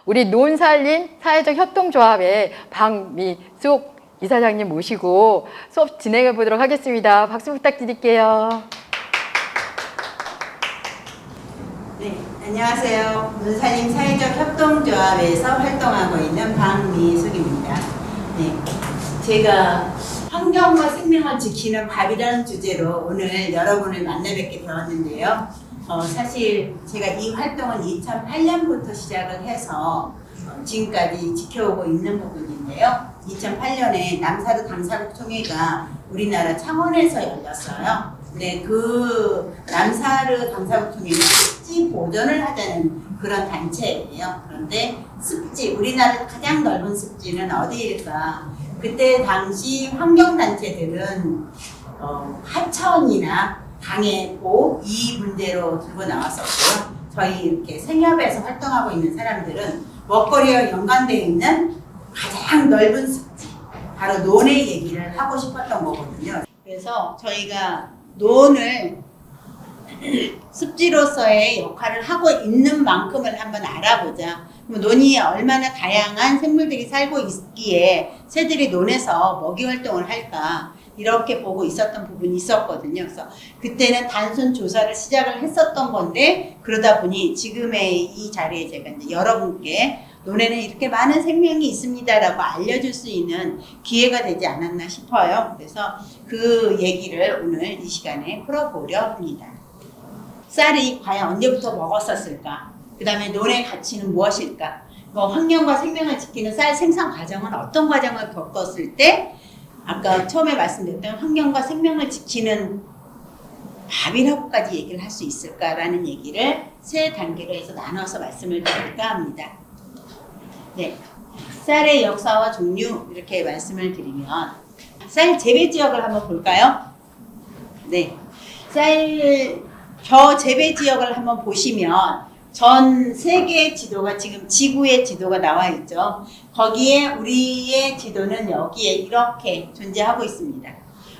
우리 논살림 사회적 협동조합의 박미숙 이사장님 모시고 수업 진행해 보도록 하겠습니다. 박수 부탁드릴게요. 네, 안녕하세요. 논살림 사회적 협동조합에서 활동하고 있는 박미숙입니다. 네, 제가 환경과 생명을 지키는 밥이라는 주제로 오늘 여러분을 만나 뵙게 되었는데요. 사실 제가 이 활동은 2008년부터 시작을 해서 지금까지 지켜오고 있는 부분인데요. 2008년에 남사르 당사국 총회가 우리나라 창원에서 열렸어요. 네, 그 남사르 당사국 총회는 습지 보전을 하자는 그런 단체예요. 그런데 습지, 우리나라 가장 넓은 습지는 어디일까? 그때 당시 환경단체들은 하천이나 강해고 이 문제로 들고 나왔었고요. 저희 이렇게 생협에서 활동하고 있는 사람들은 먹거리와 연관되어 있는 가장 넓은 습지, 바로 논의 얘기를 하고 싶었던 거거든요. 그래서 저희가 논을 습지로서의 역할을 하고 있는 만큼을 한번 알아보자. 그럼 논이 얼마나 다양한 생물들이 살고 있기에 새들이 논에서 먹이 활동을 할까 이렇게 보고 있었던 부분이 있었거든요. 그래서 그때는 단순 조사를 시작을 했었던 건데 그러다 보니 지금의 이 자리에 제가 이제 여러분께 논에는 이렇게 많은 생명이 있습니다라고 알려줄 수 있는 기회가 되지 않았나 싶어요. 그래서 그 얘기를 오늘 이 시간에 풀어보려 합니다. 쌀이 과연 언제부터 먹었었을까? 그 다음에 논의 가치는 무엇일까? 환경과 생명을 지키는 쌀 생산 과정은 어떤 과정을 겪었을 때 아까 처음에 말씀드렸던 환경과 생명을 지키는 밥이라고까지 얘기를 할 수 있을까라는 얘기를 세 단계로 해서 나눠서 말씀을 드릴까 합니다. 네, 쌀의 역사와 종류 이렇게 말씀을 드리면 쌀 재배 지역을 한번 볼까요? 네, 쌀 벼 재배 지역을 한번 보시면 전 세계의 지도가 지금 지구의 지도가 나와 있죠. 거기에 우리의 지도는 여기에 이렇게 존재하고 있습니다.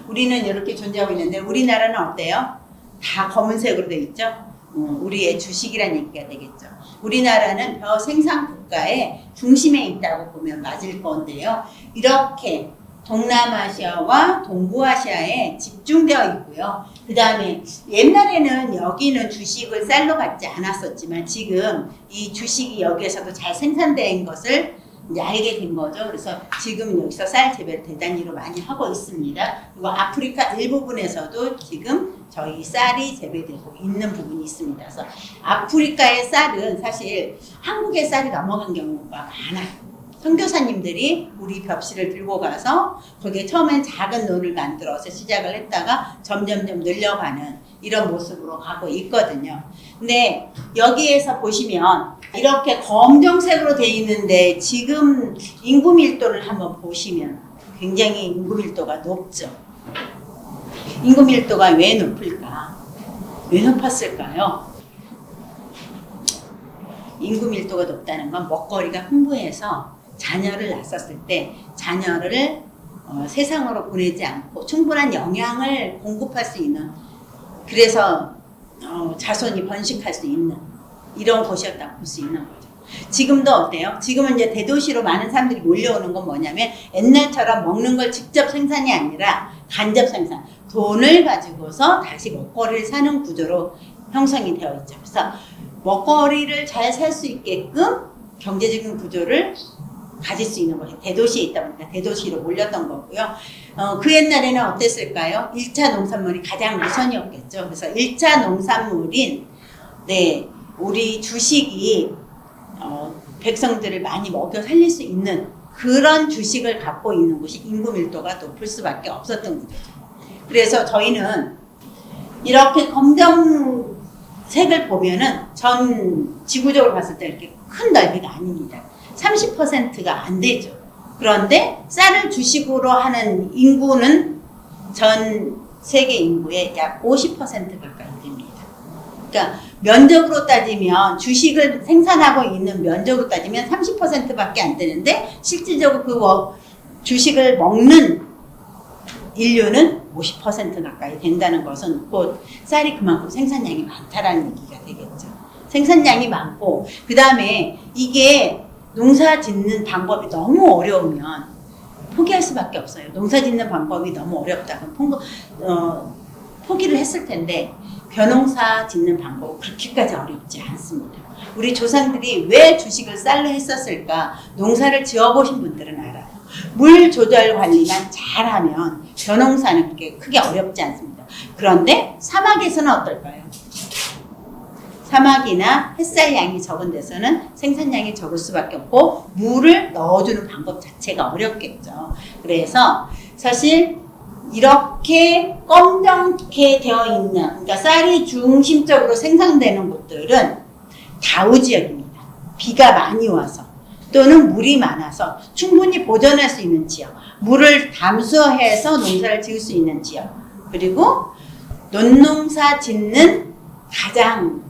우리는 이렇게 존재하고 있는데 우리나라는 어때요? 다 검은색으로 되어 있죠. 우리의 주식이란 얘기가 되겠죠. 우리나라는 벼 생산 국가의 중심에 있다고 보면 맞을 건데요. 이렇게 동남아시아와 동부아시아에 집중되어 있고요. 그 다음에 옛날에는 여기는 주식을 쌀로 갖지 않았었지만 지금 이 주식이 여기에서도 잘 생산된 것을 이제 알게 된 거죠. 그래서 지금 여기서 쌀 재배를 대단히로 많이 하고 있습니다. 그리고 아프리카 일부분에서도 지금 저희 쌀이 재배되고 있는 부분이 있습니다. 그래서 아프리카의 쌀은 사실 한국의 쌀이 넘어간 경우가 많아요. 선교사님들이 우리 벽실을 들고 가서 거기에 처음엔 작은 논을 만들어서 시작을 했다가 점점점 늘려가는 이런 모습으로 가고 있거든요. 근데 여기에서 보시면 이렇게 검정색으로 되어 있는데 지금 인구 밀도를 한번 보시면 굉장히 인구 밀도가 높죠. 인구 밀도가 왜 높을까? 왜 높았을까요? 인구 밀도가 높다는 건 먹거리가 풍부해서 자녀를 낳았을 때 자녀를 세상으로 보내지 않고 충분한 영양을 공급할 수 있는, 그래서 자손이 번식할 수 있는 이런 곳이었다고 볼 수 있는 거죠. 지금도 어때요? 지금은 이제 대도시로 많은 사람들이 몰려오는 건 뭐냐면 옛날처럼 먹는 걸 직접 생산이 아니라 간접 생산, 돈을 가지고서 다시 먹거리를 사는 구조로 형성이 되어 있죠. 그래서 먹거리를 잘 살 수 있게끔 경제적인 구조를 가질 수 있는 거죠. 대도시에 있다 보니까 대도시로 몰렸던 거고요. 그 옛날에는 어땠을까요? 1차 농산물이 가장 우선이었겠죠. 그래서 1차 농산물인 우리 주식이 백성들을 많이 먹여 살릴 수 있는 그런 주식을 갖고 있는 곳이 인구 밀도가 높을 수밖에 없었던 거죠. 그래서 저희는 이렇게 검정색을 보면은 전 지구적으로 봤을 때 이렇게 큰 넓이가 아닙니다. 30%가 안 되죠. 그런데 쌀을 주식으로 하는 인구는 전 세계 인구의 약 50% 가까이 됩니다. 그러니까 면적으로 따지면 주식을 생산하고 있는 면적으로 따지면 30%밖에 안 되는데 실질적으로 그 주식을 먹는 인류는 50% 가까이 된다는 것은 곧 쌀이 그만큼 생산량이 많다라는 얘기가 되겠죠. 생산량이 많고 그 다음에 이게 농사 짓는 방법이 너무 어려우면 포기할 수밖에 없어요. 농사 짓는 방법이 너무 어렵다. 그럼 포기를 했을 텐데 벼농사 짓는 방법은 그렇게까지 어렵지 않습니다. 우리 조상들이 왜 주식을 쌀로 했었을까? 농사를 지어보신 분들은 알아요. 물 조절 관리만 잘하면 벼농사는 그렇게 크게 어렵지 않습니다. 그런데 사막에서는 어떨까요? 사막이나 햇살량이 적은 데서는 생산량이 적을 수밖에 없고 물을 넣어주는 방법 자체가 어렵겠죠. 그래서 사실 이렇게 검정게 되어 있는, 그러니까 쌀이 중심적으로 생산되는 곳들은 다우 지역입니다. 비가 많이 와서 또는 물이 많아서 충분히 보존할 수 있는 지역, 물을 담수해서 농사를 지을 수 있는 지역, 그리고 논농사 짓는 가장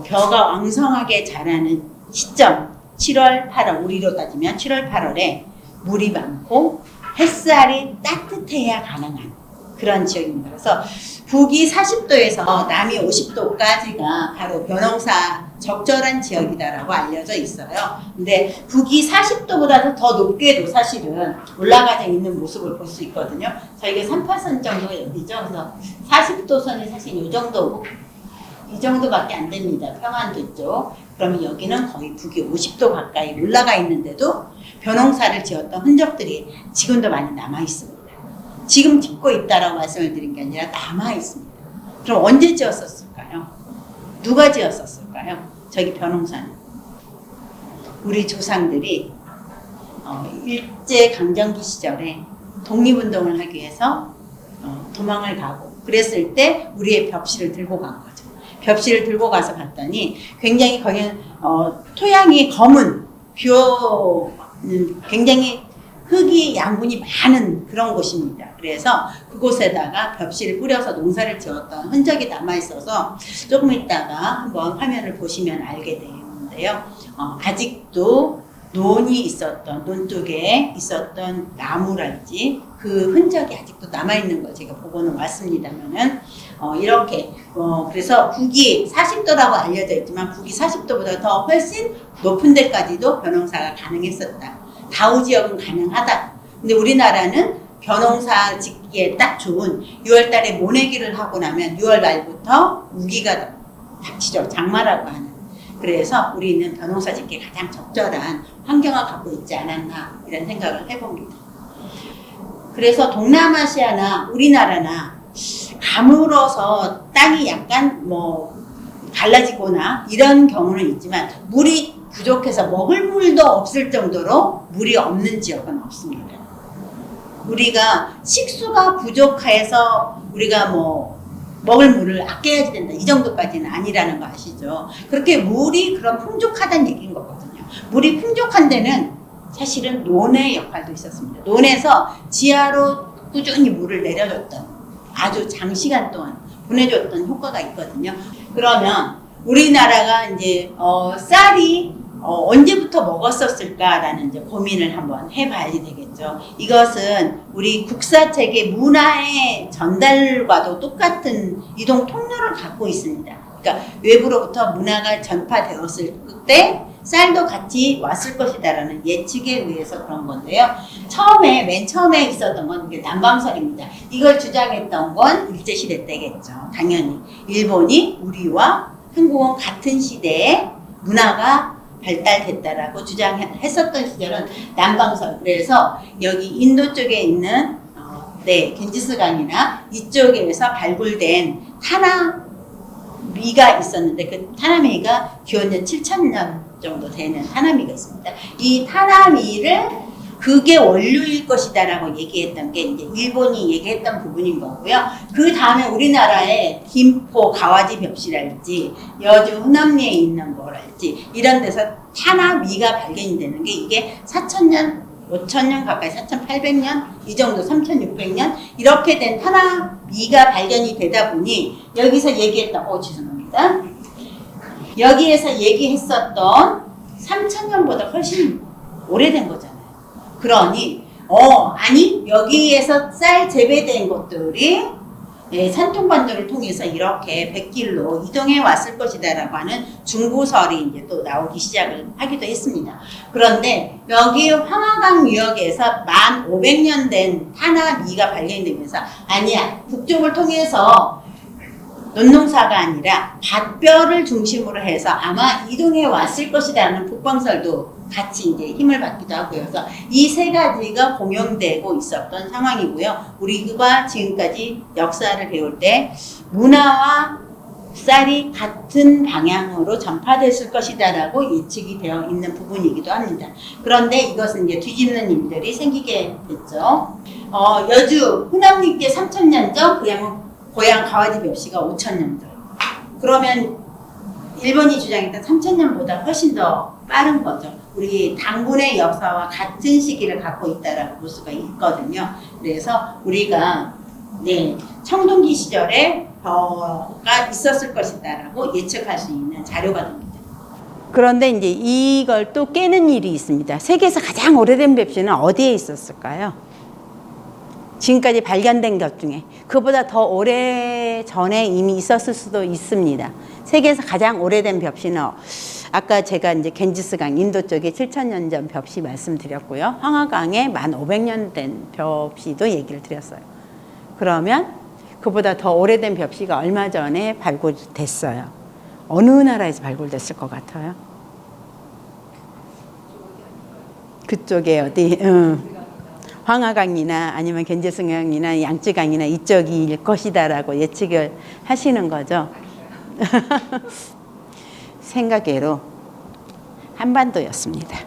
벼가 왕성하게 자라는 시점 7월, 8월, 우리로 따지면 7월, 8월에 물이 많고 햇살이 따뜻해야 가능한 그런 지역입니다. 그래서 북위 40도에서 남이 50도까지가 바로 벼농사 적절한 지역이다라고 알려져 있어요. 근데 북위 40도보다도 더 높게도 사실은 올라가져 있는 모습을 볼 수 있거든요. 저희가 3파선 정도가 여기죠. 그래서 40도 선이 사실 이 정도밖에 안 됩니다. 평안도 쪽. 그러면 여기는 거의 북위 50도 가까이 올라가 있는데도 벼농사를 지었던 흔적들이 지금도 많이 남아 있습니다. 지금 짓고 있다라고 말씀을 드린 게 아니라 남아 있습니다. 그럼 언제 지었었을까요? 누가 지었었을까요? 저기 벼농사는 우리 조상들이 일제 강점기 시절에 독립운동을 하기 위해서 도망을 가고 그랬을 때 우리의 벽실을 들고 간 거죠. 벽실을 들고 가서 봤더니 굉장히 거기는 토양이 검은 굉장히 흙이 양분이 많은 그런 곳입니다. 그래서 그곳에다가 벽실을 뿌려서 농사를 지었던 흔적이 남아있어서 조금 있다가 한번 화면을 보시면 알게 되는데요. 아직도 논이 있었던, 논둑에 있었던 나무랄지 그 흔적이 아직도 남아있는 걸 제가 보고는 왔습니다만은 이렇게 그래서 북위 40도라고 알려져 있지만 북위 40도보다 더 훨씬 높은 데까지도 벼농사가 가능했었다. 다우 지역은 가능하다. 근데 우리나라는 벼농사 짓기에 딱 좋은 6월달에 모내기를 하고 나면 6월 말부터 우기가 닥치죠. 장마라고 하는. 그래서 우리는 벼농사 짓기에 가장 적절한 환경을 갖고 있지 않았나 이런 생각을 해봅니다. 그래서 동남아시아나 우리나라나 가물어서 땅이 약간 갈라지거나 이런 경우는 있지만 물이 부족해서 먹을 물도 없을 정도로 물이 없는 지역은 없습니다. 우리가 식수가 부족해서 우리가 먹을 물을 아껴야지 된다 이 정도까지는 아니라는 거 아시죠? 그렇게 물이 그런 풍족하다는 얘기인 거거든요. 물이 풍족한 데는 사실은 논의 역할도 있었습니다. 논에서 지하로 꾸준히 물을 내려줬던 아주 장시간 동안 보내줬던 효과가 있거든요. 그러면 우리나라가 이제 쌀이 언제부터 먹었었을까라는 이제 고민을 한번 해봐야 되겠죠. 이것은 우리 국사체계 문화의 전달과도 똑같은 이동 통로를 갖고 있습니다. 그러니까 외부로부터 문화가 전파되었을 때 쌀도 같이 왔을 것이다라는 예측에 의해서 그런 건데요. 맨 처음에 있었던 건 남방설입니다. 이걸 주장했던 건 일제시대 때겠죠. 당연히 일본이 우리와 한국은 같은 시대에 문화가 발달됐다라고 주장했었던 시절은 남방설. 그래서 여기 인도 쪽에 있는 겐지스강이나 이쪽에서 발굴된 타나미가 있었는데 그 타나미가 기원전 7000년 정도 되는 타나미가 있습니다. 이 타나미를 그게 원료일 것이다라고 얘기했던 게 이제 일본이 얘기했던 부분인 거고요. 그 다음에 우리나라의 김포 가와지 벽시랄지 여주 흔남리에 있는 거랄지 이런 데서 타나미가 발견이 되는 게 이게 4000년, 5000년 가까이 4800년 이 정도 3600년 이렇게 된 타나미가 발견이 되다 보니 여기서 얘기했던 죄송합니다. 여기에서 얘기했었던 3000년보다 훨씬 오래된 거잖아요. 그러니 아니 여기에서 쌀 재배된 것들이 산통관절을 통해서 이렇게 백길로 이동해 왔을 것이다라고 하는 중고설이 이제 또 나오기 시작을 하기도 했습니다. 그런데 여기 황하강 유역에서 1500년 된 탄화미가 발견되면서 아니야, 북쪽을 통해서 논농사가 아니라 밭별을 중심으로 해서 아마 이동해 왔을 것이라는 북방설도 같이 이제 힘을 받기도 하고요. 그래서 이 세 가지가 공용되고 있었던 상황이고요. 우리가 지금까지 역사를 배울 때 문화와 쌀이 같은 방향으로 전파됐을 것이다라고 예측이 되어 있는 부분이기도 합니다. 그런데 이것은 이제 뒤집는 일들이 생기게 됐죠. 여주 후남릭대 3000년 전, 그러면 고향 가와지 벽시가 5000년 전. 그러면 일본이 주장했던 3000년보다 훨씬 더 빠른 거죠. 우리 당군의 역사와 같은 시기를 갖고 있다라고 볼 수가 있거든요. 그래서 우리가 청동기 시절에 벼가 있었을 것이다라고 예측할 수 있는 자료가 됩니다. 그런데 이제 이걸 또 깨는 일이 있습니다. 세계에서 가장 오래된 벽시는 어디에 있었을까요? 지금까지 발견된 것 중에 그보다 더 오래 전에 이미 있었을 수도 있습니다. 세계에서 가장 오래된 벽시는 아까 제가 이제 겐지스강 인도 쪽에 7000년 전 벽시 말씀드렸고요. 황하강에 1500년 된 벽시도 얘기를 드렸어요. 그러면 그보다 더 오래된 벽시가 얼마 전에 발굴됐어요. 어느 나라에서 발굴됐을 것 같아요? 그쪽에 어디? 황하강이나 아니면 겐지스강이나 양쯔강이나 이쪽일 것이다라고 예측을 하시는 거죠. 생각외로 한반도였습니다.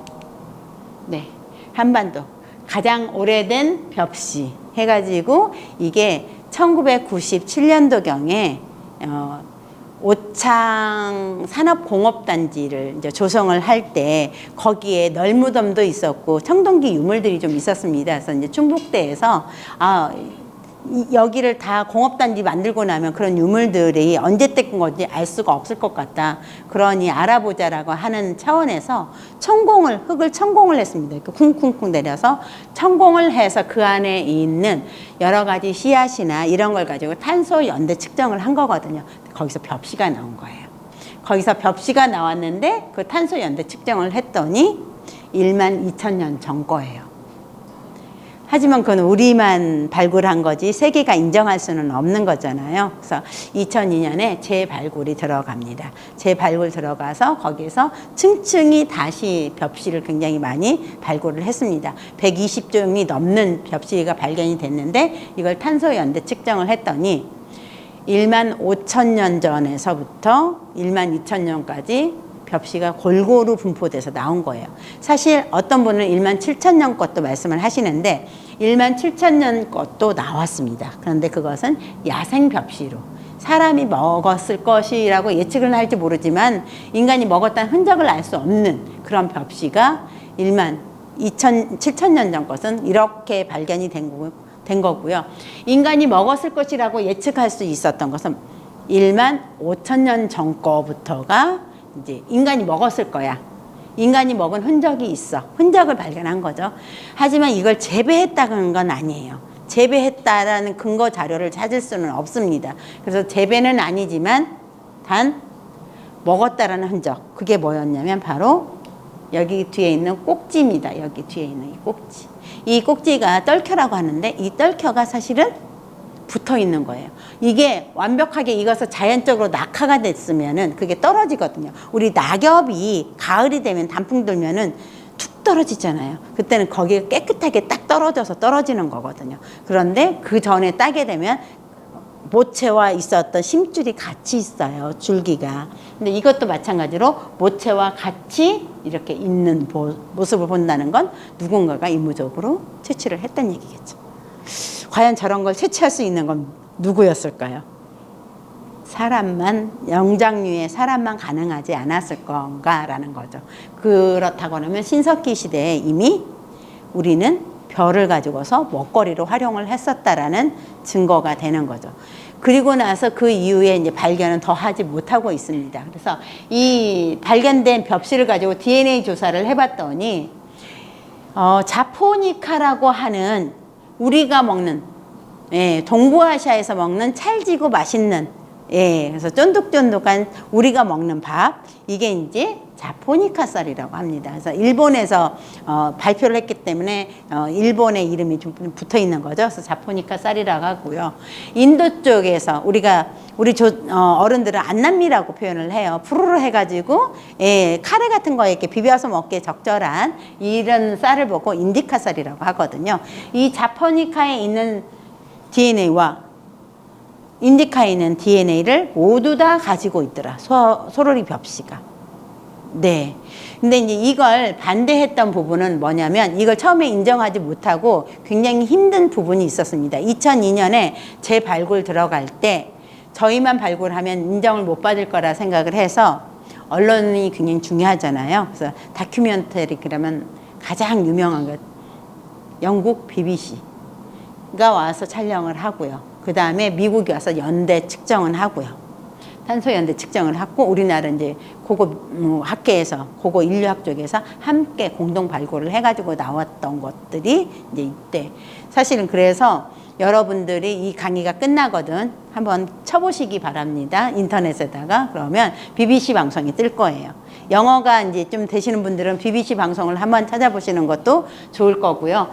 네, 한반도 가장 오래된 벽시 해가지고 이게 1997년도경에 오창 산업공업단지를 이제 조성을 할 때 거기에 널무덤도 있었고 청동기 유물들이 좀 있었습니다. 그래서 이제 충북대에서 여기를 다 공업단지 만들고 나면 그런 유물들이 언제 때 건지 알 수가 없을 것 같다. 그러니 알아보자라고 하는 차원에서 흙을 천공을 했습니다. 이렇게 쿵쿵쿵 내려서 천공을 해서 그 안에 있는 여러 가지 씨앗이나 이런 걸 가지고 탄소 연대 측정을 한 거거든요. 거기서 벽시가 나온 거예요. 거기서 벽시가 나왔는데 그 탄소 연대 측정을 했더니 12,000년 전 거예요. 하지만 그건 우리만 발굴한 거지 세계가 인정할 수는 없는 거잖아요. 그래서 2002년에 재발굴이 들어갑니다. 재발굴 들어가서 거기에서 층층이 다시 벽시를 굉장히 많이 발굴을 했습니다. 120종이 넘는 벽시가 발견이 됐는데 이걸 탄소 연대 측정을 했더니 15,000년 전에서부터 12,000년까지 벽시가 골고루 분포돼서 나온 거예요. 사실 어떤 분은 17,000년 것도 말씀을 하시는데 17,000년 것도 나왔습니다. 그런데 그것은 야생 벽시로 사람이 먹었을 것이라고 예측을 할지 모르지만 인간이 먹었다는 흔적을 알 수 없는 그런 벽시가 7,000년 전 것은 이렇게 발견이 된 거고요. 인간이 먹었을 것이라고 예측할 수 있었던 것은 15,000년 전 거부터가 이제 인간이 먹었을 거야. 인간이 먹은 흔적이 있어. 흔적을 발견한 거죠. 하지만 이걸 재배했다는 건 아니에요. 재배했다라는 근거 자료를 찾을 수는 없습니다. 그래서 재배는 아니지만 단 먹었다라는 흔적. 그게 뭐였냐면 바로 여기 뒤에 있는 꼭지입니다. 여기 뒤에 있는 이 꼭지. 이 꼭지가 떫혀라고 하는데 이 떫혀가 사실은 붙어 있는 거예요. 이게 완벽하게 익어서 자연적으로 낙하가 됐으면은 그게 떨어지거든요. 우리 낙엽이 가을이 되면 단풍 들면은 툭 떨어지잖아요. 그때는 거기에 깨끗하게 딱 떨어져서 떨어지는 거거든요. 그런데 그 전에 따게 되면 모체와 있었던 심줄이 같이 있어요. 줄기가. 근데 이것도 마찬가지로 모체와 같이 이렇게 있는 모습을 본다는 건 누군가가 임무적으로 채취를 했다는 얘기겠죠. 과연 저런 걸 채취할 수 있는 건 누구였을까요? 영장류의 사람만 가능하지 않았을 건가라는 거죠. 그렇다고 하면 신석기 시대에 이미 우리는 벼를 가지고서 먹거리로 활용을 했었다라는 증거가 되는 거죠. 그리고 나서 그 이후에 이제 발견은 더 하지 못하고 있습니다. 그래서 이 발견된 벽시를 가지고 DNA 조사를 해봤더니 자포니카라고 하는 우리가 먹는 예, 동부아시아에서 먹는 찰지고 맛있는, 예, 그래서 쫀득쫀득한 우리가 먹는 밥, 이게 이제 자포니카 쌀이라고 합니다. 그래서 일본에서 발표를 했기 때문에 일본의 이름이 좀 붙어 있는 거죠. 그래서 자포니카 쌀이라고 하고요. 인도 쪽에서 우리 어른들은 안남미라고 표현을 해요. 푸르르 해가지고, 예, 카레 같은 거에 이렇게 비벼서 먹기에 적절한 이런 쌀을 보고 인디카 쌀이라고 하거든요. 이 자포니카에 있는 DNA와 인디카에 있는 DNA를 모두 다 가지고 있더라. 소로리 벽시가. 네. 근데 이제 이걸 반대했던 부분은 뭐냐면 이걸 처음에 인정하지 못하고 굉장히 힘든 부분이 있었습니다. 2002년에 제 발굴 들어갈 때 저희만 발굴하면 인정을 못 받을 거라 생각을 해서 언론이 굉장히 중요하잖아요. 그래서 다큐멘터리 그러면 가장 유명한 것 영국 BBC가 와서 촬영을 하고요. 그 다음에 미국이 와서 연대 측정은 하고요. 탄소 연대 측정을 하고 우리나라 이제 그거 학계에서 그거 인류학 쪽에서 함께 공동 발굴을 해가지고 나왔던 것들이 이제 이때 사실은 그래서 여러분들이 이 강의가 끝나거든 한번 쳐보시기 바랍니다. 인터넷에다가 그러면 BBC 방송이 뜰 거예요. 영어가 이제 좀 되시는 분들은 BBC 방송을 한번 찾아보시는 것도 좋을 거고요.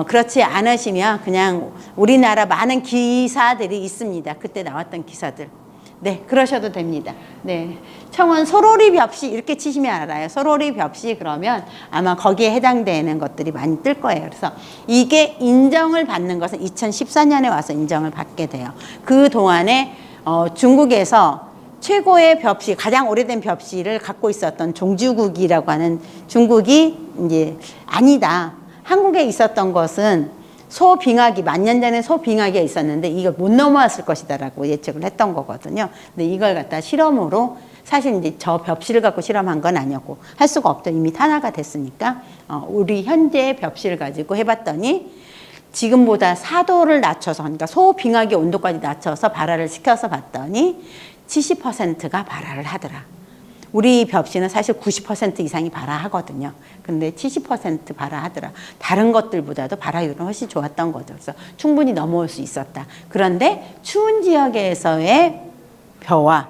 그렇지 않으시면 그냥 우리나라 많은 기사들이 있습니다. 그때 나왔던 기사들. 네, 그러셔도 됩니다. 네. 청원 소로리 벽시 이렇게 치시면 알아요. 소로리 벽시 그러면 아마 거기에 해당되는 것들이 많이 뜰 거예요. 그래서 이게 인정을 받는 것은 2014년에 와서 인정을 받게 돼요. 그 동안에 중국에서 최고의 벽시, 가장 오래된 벽시를 갖고 있었던 종주국이라고 하는 중국이 이제 아니다. 한국에 있었던 것은 소빙하기, 만년 전에 소빙하기가 있었는데 이걸 못 넘어왔을 것이다라고 예측을 했던 거거든요. 근데 이걸 갖다 실험으로 사실 이제 저 벽시를 갖고 실험한 건 아니었고 할 수가 없죠. 이미 탄화가 됐으니까 우리 현재 벽시를 가지고 해봤더니 지금보다 4도를 낮춰서 그러니까 소빙하기 온도까지 낮춰서 발화를 시켜서 봤더니 70%가 발화를 하더라. 우리 벽시는 사실 90% 이상이 발화하거든요. 근데 70% 발화하더라. 다른 것들보다도 발화율은 훨씬 좋았던 거죠. 그래서 충분히 넘어올 수 있었다. 그런데 추운 지역에서의 벼와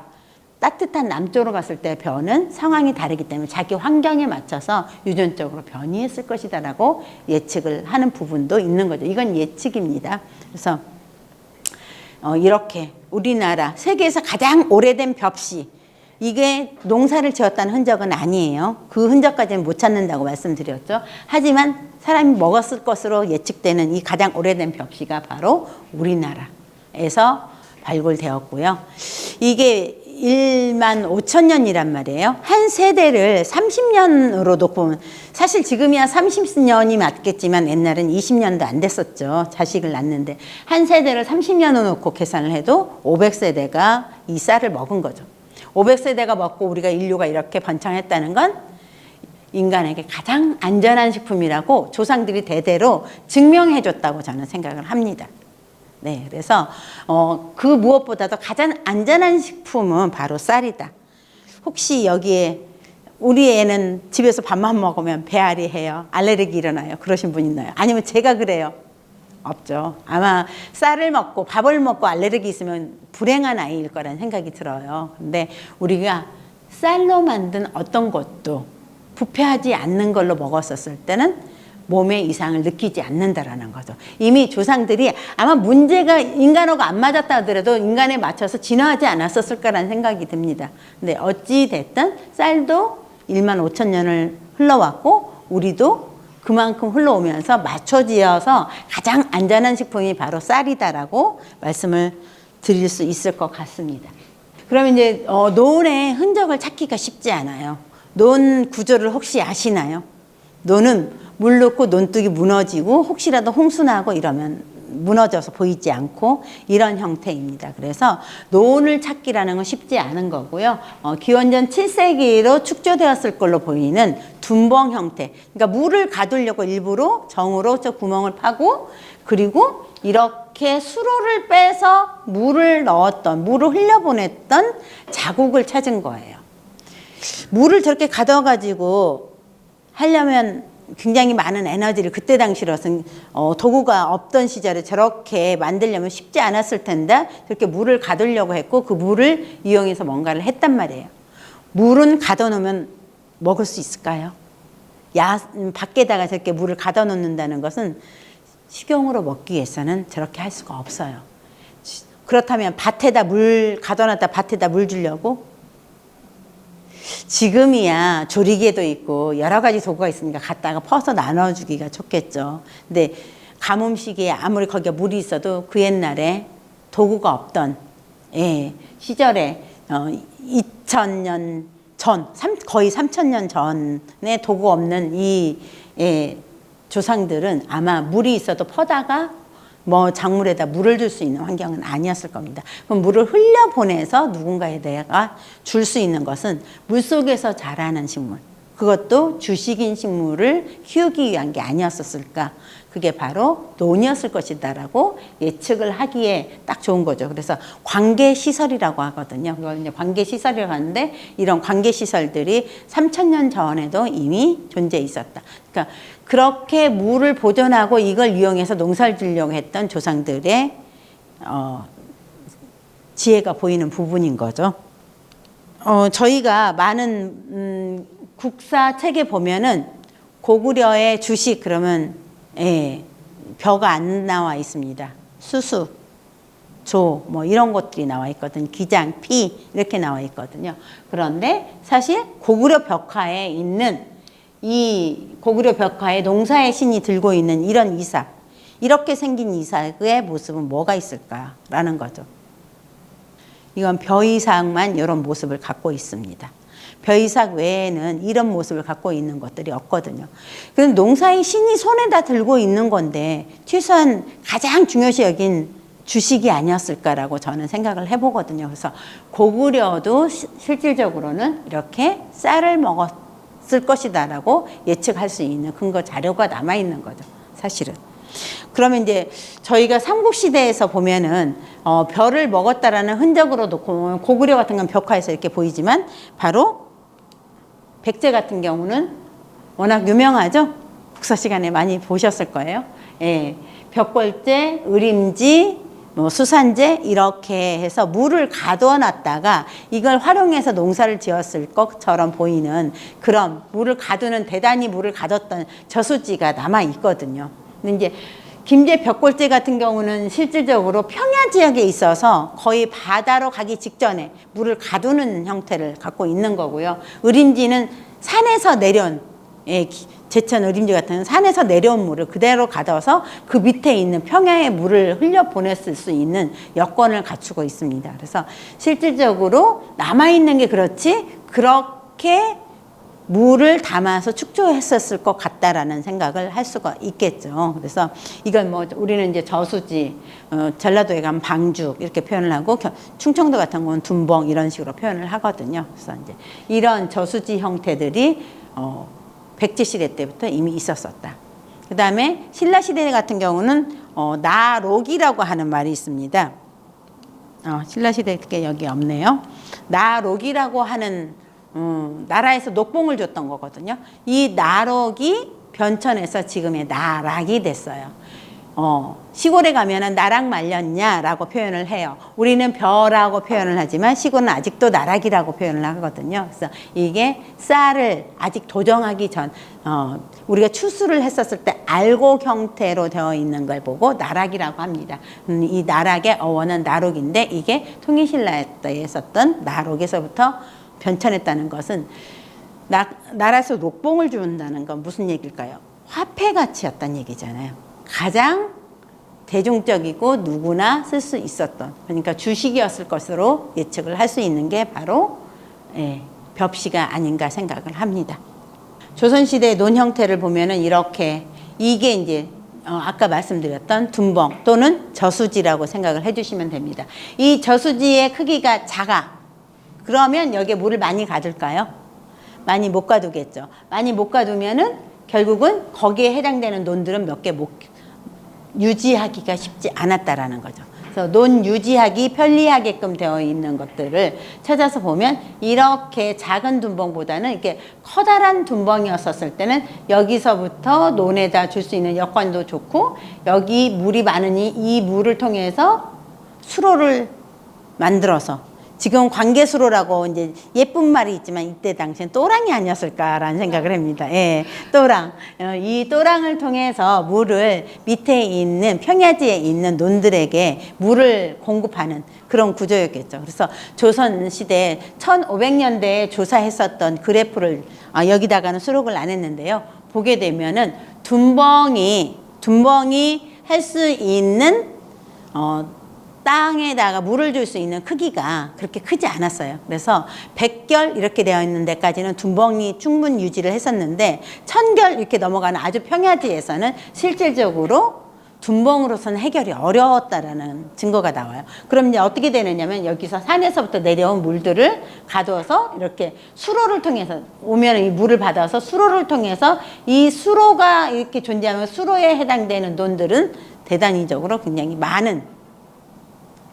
따뜻한 남쪽으로 갔을 때 벼는 상황이 다르기 때문에 자기 환경에 맞춰서 유전적으로 변이했을 것이다라고 예측을 하는 부분도 있는 거죠. 이건 예측입니다. 그래서 이렇게 우리나라 세계에서 가장 오래된 벽시 이게 농사를 지었다는 흔적은 아니에요. 그 흔적까지는 못 찾는다고 말씀드렸죠. 하지만 사람이 먹었을 것으로 예측되는 이 가장 오래된 벽시가 바로 우리나라에서 발굴되었고요. 이게 1만 5천 년이란 말이에요. 한 세대를 30년으로 놓고 보면 사실 지금이야 30년이 맞겠지만 옛날은 20년도 안 됐었죠. 자식을 낳는데 한 세대를 30년으로 놓고 계산을 해도 500세대가 이 쌀을 먹은 거죠. 500세대가 먹고 우리가 인류가 이렇게 번창했다는 건 인간에게 가장 안전한 식품이라고 조상들이 대대로 증명해 줬다고 저는 생각을 합니다. 네, 그래서 그 무엇보다도 가장 안전한 식품은 바로 쌀이다. 혹시 여기에 우리 애는 집에서 밥만 먹으면 배앓이 해요. 알레르기 일어나요. 그러신 분 있나요? 아니면 제가 그래요? 없죠. 아마 쌀을 먹고 밥을 먹고 알레르기 있으면 불행한 아이일 거라는 생각이 들어요. 근데 우리가 쌀로 만든 어떤 것도 부패하지 않는 걸로 먹었었을 때는 몸에 이상을 느끼지 않는다라는 거죠. 이미 조상들이 아마 문제가 인간하고 안 맞았다 하더라도 인간에 맞춰서 진화하지 않았었을 거라는 생각이 듭니다. 근데 어찌 됐든 쌀도 1만 5천 년을 흘러왔고 우리도 그만큼 흘러오면서 맞춰지어서 가장 안전한 식품이 바로 쌀이다라고 말씀을 드릴 수 있을 것 같습니다. 그럼 이제 논의 흔적을 찾기가 쉽지 않아요. 논 구조를 혹시 아시나요? 논은 물 넣고 논둑이 무너지고 혹시라도 홍수나고 이러면 무너져서 보이지 않고 이런 형태입니다. 그래서 논을 찾기라는 건 쉽지 않은 거고요. 기원전 7세기로 축조되었을 걸로 보이는 둔벙 형태. 그러니까 물을 가두려고 일부러 정으로 저 구멍을 파고 그리고 이렇게 수로를 빼서 물을 넣었던, 물을 흘려보냈던 자국을 찾은 거예요. 물을 저렇게 가둬가지고 하려면 굉장히 많은 에너지를 그때 당시로서는 도구가 없던 시절에 저렇게 만들려면 쉽지 않았을 텐데 그렇게 물을 가두려고 했고 그 물을 이용해서 뭔가를 했단 말이에요. 물은 가둬놓으면 먹을 수 있을까요? 밖에다가 저렇게 물을 가둬놓는다는 것은 식용으로 먹기 위해서는 저렇게 할 수가 없어요. 그렇다면 밭에다 물 가둬놨다 밭에다 물 주려고? 지금이야 조리개도 있고 여러 가지 도구가 있으니까 갖다가 퍼서 나눠주기가 좋겠죠. 근데 가뭄시기에 아무리 거기에 물이 있어도 그 옛날에 도구가 없던 시절에 2000년 전, 거의 3000년 전에 도구 없는 이 조상들은 아마 물이 있어도 퍼다가 뭐 작물에다 물을 줄 수 있는 환경은 아니었을 겁니다. 그럼 물을 흘려보내서 누군가에다가 줄 수 있는 것은 물속에서 자라는 식물, 그것도 주식인 식물을 키우기 위한 게 아니었을까. 그게 바로 논이었을 것이다라고 예측을 하기에 딱 좋은 거죠. 그래서 관계시설이라고 하거든요. 이걸 이제 관계시설이라고 하는데 이런 관계시설들이 3000년 전에도 이미 존재해 있었다. 그러니까 그렇게 물을 보존하고 이걸 이용해서 농사를 지으려고 했던 조상들의 지혜가 보이는 부분인 거죠. 저희가 많은 국사 책에 보면은 고구려의 주식 그러면 벼가 안 나와 있습니다. 수수, 조, 뭐 이런 것들이 나와 있거든요. 기장, 피 이렇게 나와 있거든요. 그런데 사실 고구려 벽화에 있는 이 고구려 벽화에 농사의 신이 들고 있는 이런 이삭, 이렇게 생긴 이삭의 모습은 뭐가 있을까라는 거죠. 이건 벼이삭만 이런 모습을 갖고 있습니다. 벼이삭 외에는 이런 모습을 갖고 있는 것들이 없거든요. 그럼 농사의 신이 손에다 들고 있는 건데 최소한 가장 중요시 여긴 주식이 아니었을까라고 저는 생각을 해보거든요. 그래서 고구려도 실질적으로는 이렇게 쌀을 먹었을 것이다라고 예측할 수 있는 근거 자료가 남아있는 거죠. 사실은. 그러면 이제 저희가 삼국시대에서 보면은 벼를 먹었다라는 흔적으로 놓고 고구려 같은 건 벽화에서 이렇게 보이지만 바로 백제 같은 경우는 워낙 유명하죠. 국사 시간에 많이 보셨을 거예요. 벽골제, 의림지, 뭐 수산제 이렇게 해서 물을 가둬놨다가 이걸 활용해서 농사를 지었을 것처럼 보이는 그런 물을 가두는 대단히 물을 가뒀던 저수지가 남아 있거든요. 근데 이제 김제 벽골제 같은 경우는 실질적으로 평야 지역에 있어서 거의 바다로 가기 직전에 물을 가두는 형태를 갖고 있는 거고요. 의림지는 산에서 내려온 제천 의림지 같은 경우는 산에서 내려온 물을 그대로 가둬서 그 밑에 있는 평야의 물을 흘려보냈을 수 있는 여건을 갖추고 있습니다. 그래서 실질적으로 남아있는 게 그렇지 그렇게 물을 담아서 축조했었을 것 같다라는 생각을 할 수가 있겠죠. 그래서 이건 뭐 우리는 이제 저수지, 전라도에 가면 방죽 이렇게 표현을 하고 충청도 같은 경우는 둔벙 이런 식으로 표현을 하거든요. 그래서 이제 이런 저수지 형태들이 백제 시대 때부터 이미 있었었다. 그 다음에 신라 시대 같은 경우는 나록이라고 하는 말이 있습니다. 신라 시대 게 여기 없네요. 나록이라고 하는 나라에서 녹봉을 줬던 거거든요. 이 나록이 변천해서 지금의 나락이 됐어요. 시골에 가면은 나락 말렸냐라고 표현을 해요. 우리는 벼라고 표현을 하지만 시골은 아직도 나락이라고 표현을 하거든요. 그래서 이게 쌀을 아직 도정하기 전, 우리가 추수를 했었을 때 알곡 형태로 되어 있는 걸 보고 나락이라고 합니다. 이 나락의 어원은 나록인데 이게 통일신라 때에 썼던 나록에서부터 변천했다는 것은 나라에서 녹봉을 준다는 건 무슨 얘기일까요? 화폐 가치였다는 얘기잖아요. 가장 대중적이고 누구나 쓸 수 있었던, 그러니까 주식이었을 것으로 예측을 할 수 있는 게 바로 벽시가 아닌가 생각을 합니다. 조선시대의 논 형태를 보면은 이렇게 이게 이제 아까 말씀드렸던 둔벙 또는 저수지라고 생각을 해주시면 됩니다. 이 저수지의 크기가 작아. 그러면 여기에 물을 많이 가둘까요? 많이 못 가두겠죠. 많이 못 가두면은 결국은 거기에 해당되는 논들은 몇 개 못 유지하기가 쉽지 않았다라는 거죠. 그래서 논 유지하기 편리하게끔 되어 있는 것들을 찾아서 보면 이렇게 작은 둔벙보다는 이렇게 커다란 둔벙이었을 때는 여기서부터 논에다 줄 수 있는 여건도 좋고 여기 물이 많으니 이 물을 통해서 수로를 만들어서 지금 관계수로라고 이제 예쁜 말이 있지만 이때 당시엔 또랑이 아니었을까라는 생각을 합니다. 예, 또랑. 이 또랑을 통해서 물을 밑에 있는 평야지에 있는 논들에게 물을 공급하는 그런 구조였겠죠. 그래서 조선시대 1500년대에 조사했었던 그래프를 여기다가는 수록을 안 했는데요. 보게 되면은 둔벙이 할 수 있는 땅에다가 물을 줄 수 있는 크기가 그렇게 크지 않았어요. 그래서 100결 이렇게 되어 있는 데까지는 둔벙이 충분 유지를 했었는데 1000결 이렇게 넘어가는 아주 평야지에서는 실질적으로 둔벙으로서는 해결이 어려웠다라는 증거가 나와요. 그럼 이제 어떻게 되느냐면 여기서 산에서부터 내려온 물들을 가둬서 이렇게 수로를 통해서 오면 이 물을 받아서 수로를 통해서 이 수로가 이렇게 존재하면 수로에 해당되는 논들은 대단히적으로 굉장히 많은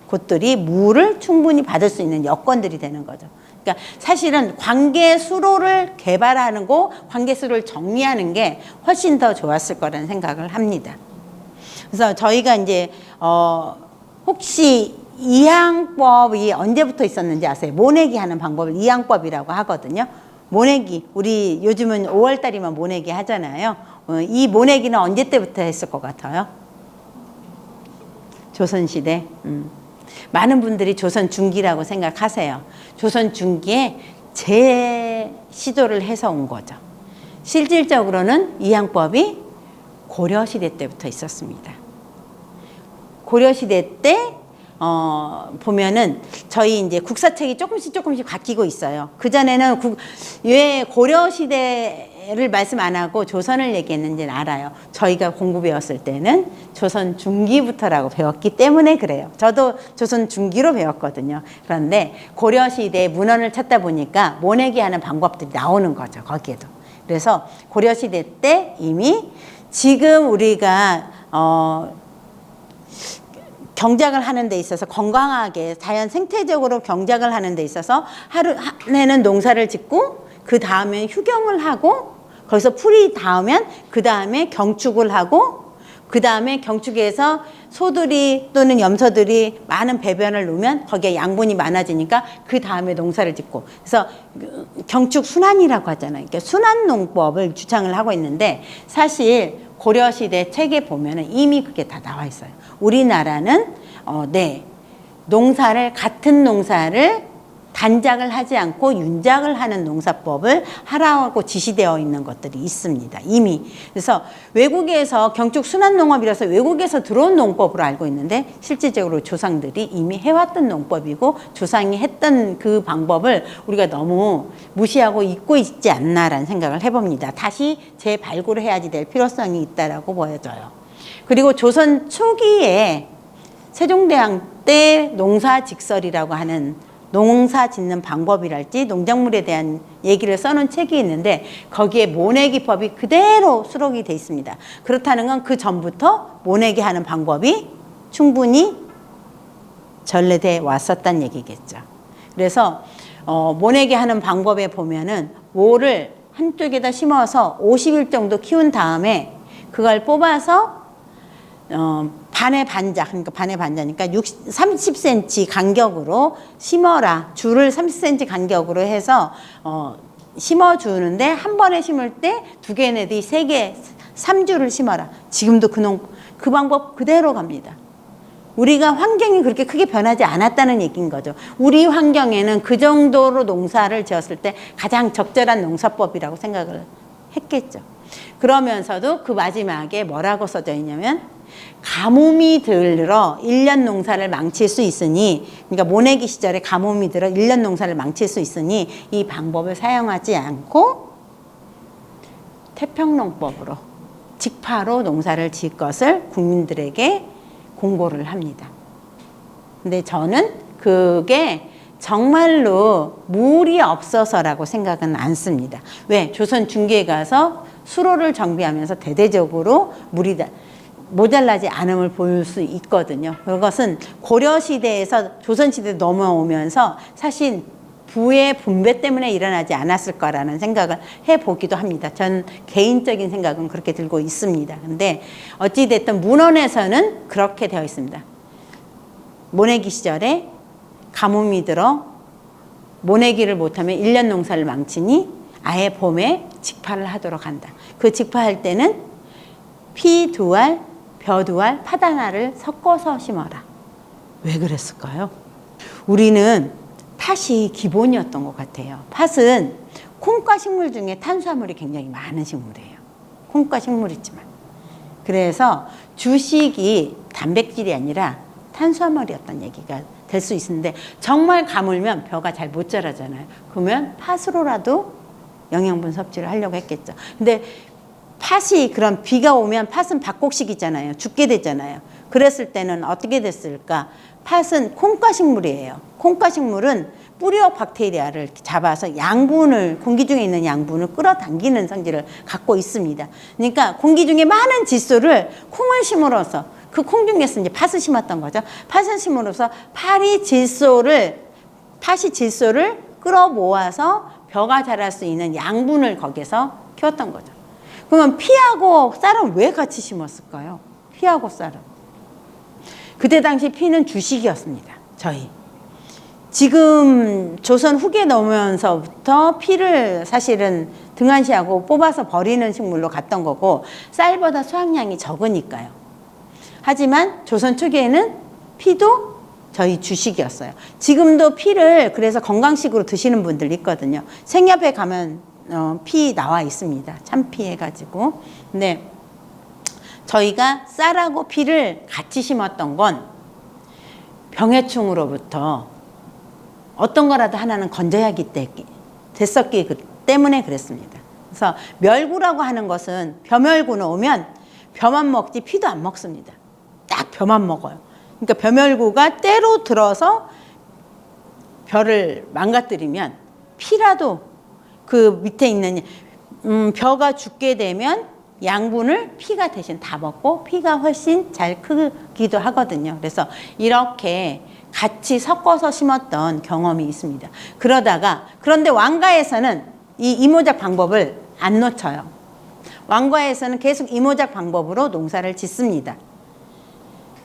곳들이 물을 충분히 받을 수 있는 여건들이 되는 거죠. 그러니까 사실은 관계수로를 개발하는 거, 관계수로를 정리하는 게 훨씬 더 좋았을 거라는 생각을 합니다. 그래서 저희가 이제 혹시 이항법이 언제부터 있었는지 아세요? 모내기 하는 방법을 이항법이라고 하거든요. 모내기, 우리 요즘은 5월달이면 모내기 하잖아요. 이 모내기는 언제 때부터 했을 것 같아요? 조선시대. 많은 분들이 조선 중기라고 생각하세요. 조선 중기에 재시도를 해서 온 거죠. 실질적으로는 이항법이 고려시대 때부터 있었습니다. 고려시대 때 보면은 저희 이제 국사책이 조금씩 바뀌고 있어요. 그전에는 왜 고려시대를 말씀 안 하고 조선을 얘기했는지는 알아요. 저희가 공부 배웠을 때는 조선 중기부터라고 배웠기 때문에 그래요. 저도 조선 중기로 배웠거든요. 그런데 고려시대 문헌을 찾다 보니까 모내기 하는 방법들이 나오는 거죠. 거기에도. 그래서 고려시대 때 이미 지금 우리가 경작을 하는 데 있어서 건강하게 자연 생태적으로 경작을 하는 데 있어서 한 해는 농사를 짓고 그 다음에 휴경을 하고 거기서 풀이 닿으면 그 다음에 경축을 하고 그 다음에 경축에서 소들이 또는 염소들이 많은 배변을 놓으면 거기에 양분이 많아지니까 그 다음에 농사를 짓고 그래서 경축 순환이라고 하잖아요. 그러니까 순환 농법을 주창을 하고 있는데 사실 고려시대 책에 보면은 이미 그게 다 나와 있어요. 우리나라는 같은 농사를 단작을 하지 않고 윤작을 하는 농사법을 하라고 지시되어 있는 것들이 있습니다. 이미. 그래서 외국에서 경축 순환농업이라서 외국에서 들어온 농법으로 알고 있는데 실질적으로 조상들이 이미 해왔던 농법이고 조상이 했던 그 방법을 우리가 너무 무시하고 잊고 있지 않나라는 생각을 해봅니다. 다시 재발굴을 해야지 될 필요성이 있다라고 보여져요. 그리고 조선 초기에 세종대왕 때 농사직설이라고 하는 농사 짓는 방법이랄지 농작물에 대한 얘기를 써놓은 책이 있는데 거기에 모내기법이 그대로 수록이 돼 있습니다. 그렇다는 건 그 전부터 모내기 하는 방법이 충분히 전래돼 왔었단 얘기겠죠. 그래서 모내기 하는 방법에 보면은 모를 한쪽에다 심어서 50일 정도 키운 다음에 그걸 뽑아서 반의 반자, 그러니까 반의 반자니까 30cm 간격으로 심어라. 줄을 30cm 간격으로 해서 심어주는데 한 번에 심을 때 2개 내지 3개, 3주를 심어라. 지금도 그 방법 그대로 갑니다. 우리가 환경이 그렇게 크게 변하지 않았다는 얘기인 거죠. 우리 환경에는 그 정도로 농사를 지었을 때 가장 적절한 농사법이라고 생각을 했겠죠. 그러면서도 그 마지막에 뭐라고 써져 있냐면 가뭄이 들어 1년 농사를 망칠 수 있으니 그러니까 모내기 시절에 가뭄이 들어 1년 농사를 망칠 수 있으니 이 방법을 사용하지 않고 태평농법으로 직파로 농사를 지을 것을 국민들에게 공고를 합니다. 근데 저는 그게 정말로 물이 없어서라고 생각은 않습니다. 왜? 조선 중기에 가서 수로를 정비하면서 대대적으로 모자라지 않음을 볼 수 있거든요. 그것은 고려시대에서 조선시대 넘어오면서 사실 부의 분배 때문에 일어나지 않았을까라는 생각을 해보기도 합니다. 전 개인적인 생각은 그렇게 들고 있습니다. 근데 어찌됐든 문헌에서는 그렇게 되어 있습니다. 모내기 시절에 가뭄이 들어 모내기를 못하면 1년 농사를 망치니 아예 봄에 직파를 하도록 한다. 그 직파할 때는 피 2알, 벼 2알, 팥 하나를 섞어서 심어라. 왜 그랬을까요? 우리는 팥이 기본이었던 것 같아요. 팥은 콩과 식물 중에 탄수화물이 굉장히 많은 식물이에요. 콩과 식물이지만. 그래서 주식이 단백질이 아니라 탄수화물이었던 얘기가 될 수 있는데 정말 가물면 벼가 잘 못 자라잖아요. 그러면 팥으로라도 영양분 섭취를 하려고 했겠죠. 근데 팥이 그럼 비가 오면 팥은 박곡식이잖아요. 죽게 되잖아요. 그랬을 때는 어떻게 됐을까? 팥은 콩과 식물이에요. 콩과 식물은 뿌리와 박테리아를 잡아서 양분을, 공기 중에 있는 양분을 끌어당기는 성질을 갖고 있습니다. 그러니까 공기 중에 많은 질소를 콩을 심으로써, 그 콩 중에서 이제 팥을 심었던 거죠. 팥을 심으로써 팥이 질소를 끌어 모아서 벼가 자랄 수 있는 양분을 거기서 키웠던 거죠. 그러면 피하고 쌀은 왜 같이 심었을까요? 피하고 쌀은. 그때 당시 피는 주식이었습니다. 저희. 지금 조선 후기에 넘으면서부터 피를 사실은 등한시하고 뽑아서 버리는 식물로 갔던 거고 쌀보다 수확량이 적으니까요. 하지만 조선 초기에는 피도 저희 주식이었어요. 지금도 피를 그래서 건강식으로 드시는 분들 있거든요. 생협에 가면 피 나와 있습니다. 참피 해가지고. 근데 저희가 쌀하고 피를 같이 심었던 건 병해충으로부터 어떤 거라도 하나는 건져야기 됐었기 때문에 그랬습니다. 그래서 멸구라고 하는 것은 벼멸구는 오면 벼만 먹지 피도 안 먹습니다. 딱 벼만 먹어요. 그러니까 벼멸구가 때로 들어서 벼를 망가뜨리면 피라도 그 밑에 있는 벼가 죽게 되면 양분을 피가 대신 다 먹고 피가 훨씬 잘 크기도 하거든요. 그래서 이렇게 같이 섞어서 심었던 경험이 있습니다. 그런데 왕가에서는 이 이모작 방법을 안 놓쳐요. 왕가에서는 계속 이모작 방법으로 농사를 짓습니다.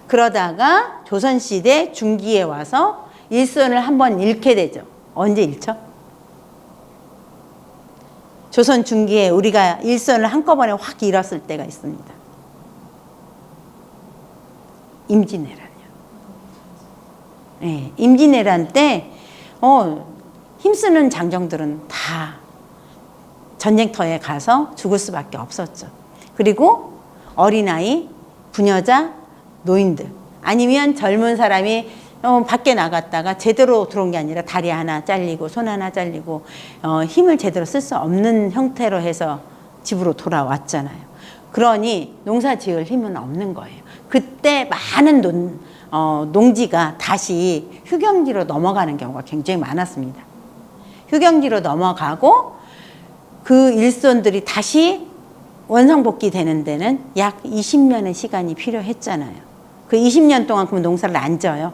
그러다가 조선시대 중기에 와서 일손을 한번 잃게 되죠. 언제 잃죠? 조선 중기에 우리가 일손을 한꺼번에 확 잃었을 때가 있습니다. 임진왜란이요. 네, 임진왜란 때 힘쓰는 장정들은 다 전쟁터에 가서 죽을 수밖에 없었죠. 그리고 어린아이, 부녀자, 노인들 아니면 젊은 사람이 밖에 나갔다가 제대로 들어온 게 아니라 다리 하나 잘리고 손 하나 잘리고 힘을 제대로 쓸 수 없는 형태로 해서 집으로 돌아왔잖아요. 그러니 농사 지을 힘은 없는 거예요. 그때 많은 농지가 다시 휴경지로 넘어가는 경우가 굉장히 많았습니다. 휴경지로 넘어가고 그 일손들이 다시 원상복귀 되는 데는 약 20년의 시간이 필요했잖아요. 그 20년 동안 그럼 농사를 안 져요?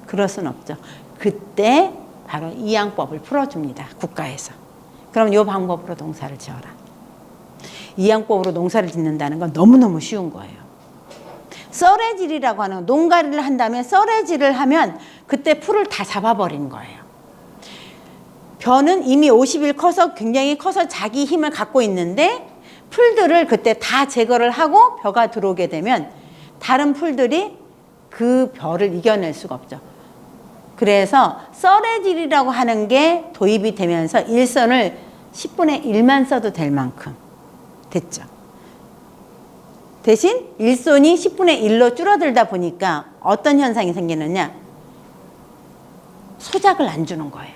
그럴 순 없죠. 그때 바로 이양법을 풀어줍니다. 국가에서. 그럼 이 방법으로 농사를 지어라. 이양법으로 농사를 짓는다는 건 너무너무 쉬운 거예요. 썰애질이라고 하는 농가리를 한다면 썰애질을 하면 그때 풀을 다 잡아버리는 거예요. 벼는 이미 50일 커서 굉장히 커서 자기 힘을 갖고 있는데 풀들을 그때 다 제거를 하고 벼가 들어오게 되면 다른 풀들이 그 벼를 이겨낼 수가 없죠. 그래서 썰애질이라고 하는 게 도입이 되면서 일선을 10분의 1만 써도 될 만큼 됐죠. 대신 일손이 10분의 1로 줄어들다 보니까 어떤 현상이 생기느냐? 소작을 안 주는 거예요.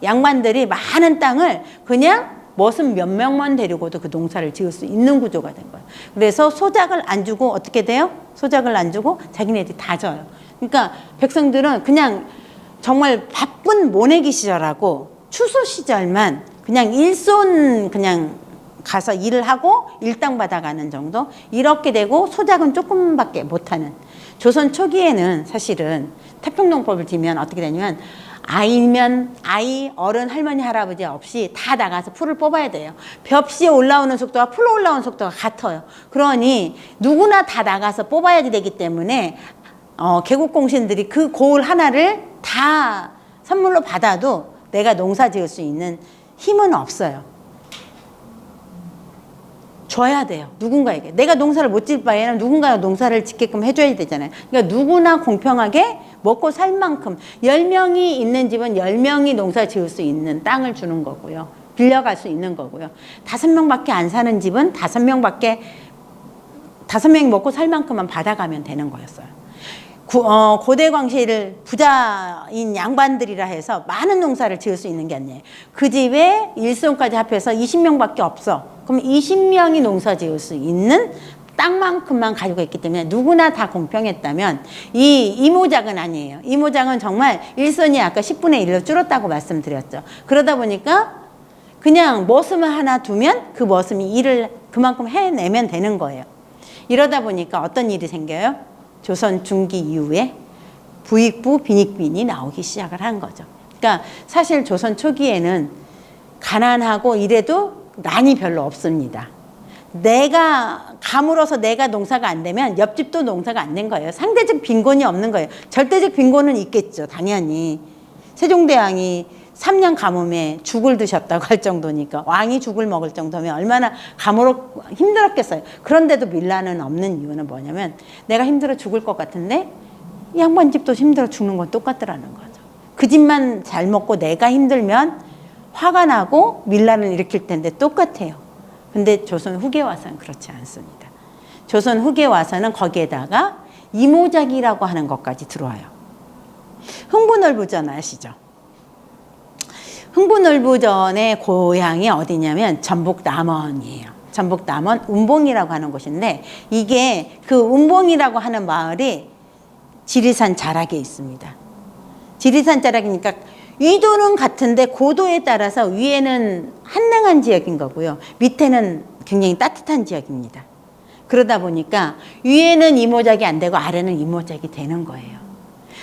양반들이 많은 땅을 그냥 멋은 몇 명만 데리고도 그 농사를 지을 수 있는 구조가 된 거예요. 그래서 소작을 안 주고 어떻게 돼요? 소작을 안 주고 자기네들이 다 져요. 그러니까 백성들은 그냥 정말 바쁜 모내기 시절하고 추수 시절만 그냥 일손 그냥 가서 일을 하고 일당 받아가는 정도 이렇게 되고 소작은 조금밖에 못하는. 조선 초기에는 사실은 태평농법을 지면 어떻게 되냐면 아이면 아이, 어른, 할머니, 할아버지 없이 다 나가서 풀을 뽑아야 돼요. 벽시에 올라오는 속도가 풀로 올라오는 속도가 같아요. 그러니 누구나 다 나가서 뽑아야 되기 때문에 개국공신들이 그 고을 하나를 다 선물로 받아도 내가 농사 지을 수 있는 힘은 없어요. 줘야 돼요. 누군가에게. 내가 농사를 못 질 바에는 누군가가 농사를 짓게끔 해줘야 되잖아요. 그러니까 누구나 공평하게 먹고 살 만큼 10명이 있는 집은 10명이 농사 지을 수 있는 땅을 주는 거고요. 빌려갈 수 있는 거고요. 5명밖에 안 사는 집은 5명이 먹고 살 만큼만 받아가면 되는 거였어요. 고대 광시를 부자인 양반들이라 해서 많은 농사를 지을 수 있는 게 아니에요. 그 집에 일손까지 합해서 20명밖에 없어. 그럼 20명이 농사 지을 수 있는 땅만큼만 가지고 있기 때문에 누구나 다 공평했다면 이 이모작은 아니에요. 이모작은 정말 일손이 아까 10분의 1로 줄었다고 말씀드렸죠. 그러다 보니까 그냥 머슴을 하나 두면 그 머슴이 일을 그만큼 해내면 되는 거예요. 이러다 보니까 어떤 일이 생겨요? 조선 중기 이후에 부익부, 빈익빈이 나오기 시작을 한 거죠. 그러니까 사실 조선 초기에는 가난하고 이래도 난이 별로 없습니다. 내가 가물어서 내가 농사가 안 되면 옆집도 농사가 안 된 거예요. 상대적 빈곤이 없는 거예요. 절대적 빈곤은 있겠죠. 당연히. 세종대왕이 3년 가뭄에 죽을 드셨다고 할 정도니까 왕이 죽을 먹을 정도면 얼마나 힘들었겠어요. 그런데도 밀란은 없는 이유는 뭐냐면 내가 힘들어 죽을 것 같은데 이 양반 집도 힘들어 죽는 건 똑같더라는 거죠. 그 집만 잘 먹고 내가 힘들면 화가 나고 밀란을 일으킬 텐데 똑같아요. 근데 조선 후기에 와서는 그렇지 않습니다. 조선 후기에 와서는 거기에다가 이모작이라고 하는 것까지 들어와요. 흥부놀부전 아시죠? 흥부놀부전의 고향이 어디냐면 전북 남원이에요. 전북 남원 운봉이라고 하는 곳인데 이게 그 운봉이라고 하는 마을이 지리산 자락에 있습니다. 지리산 자락이니까 위도는 같은데 고도에 따라서 위에는 한랭한 지역인 거고요. 밑에는 굉장히 따뜻한 지역입니다. 그러다 보니까 위에는 이모작이 안 되고 아래는 이모작이 되는 거예요.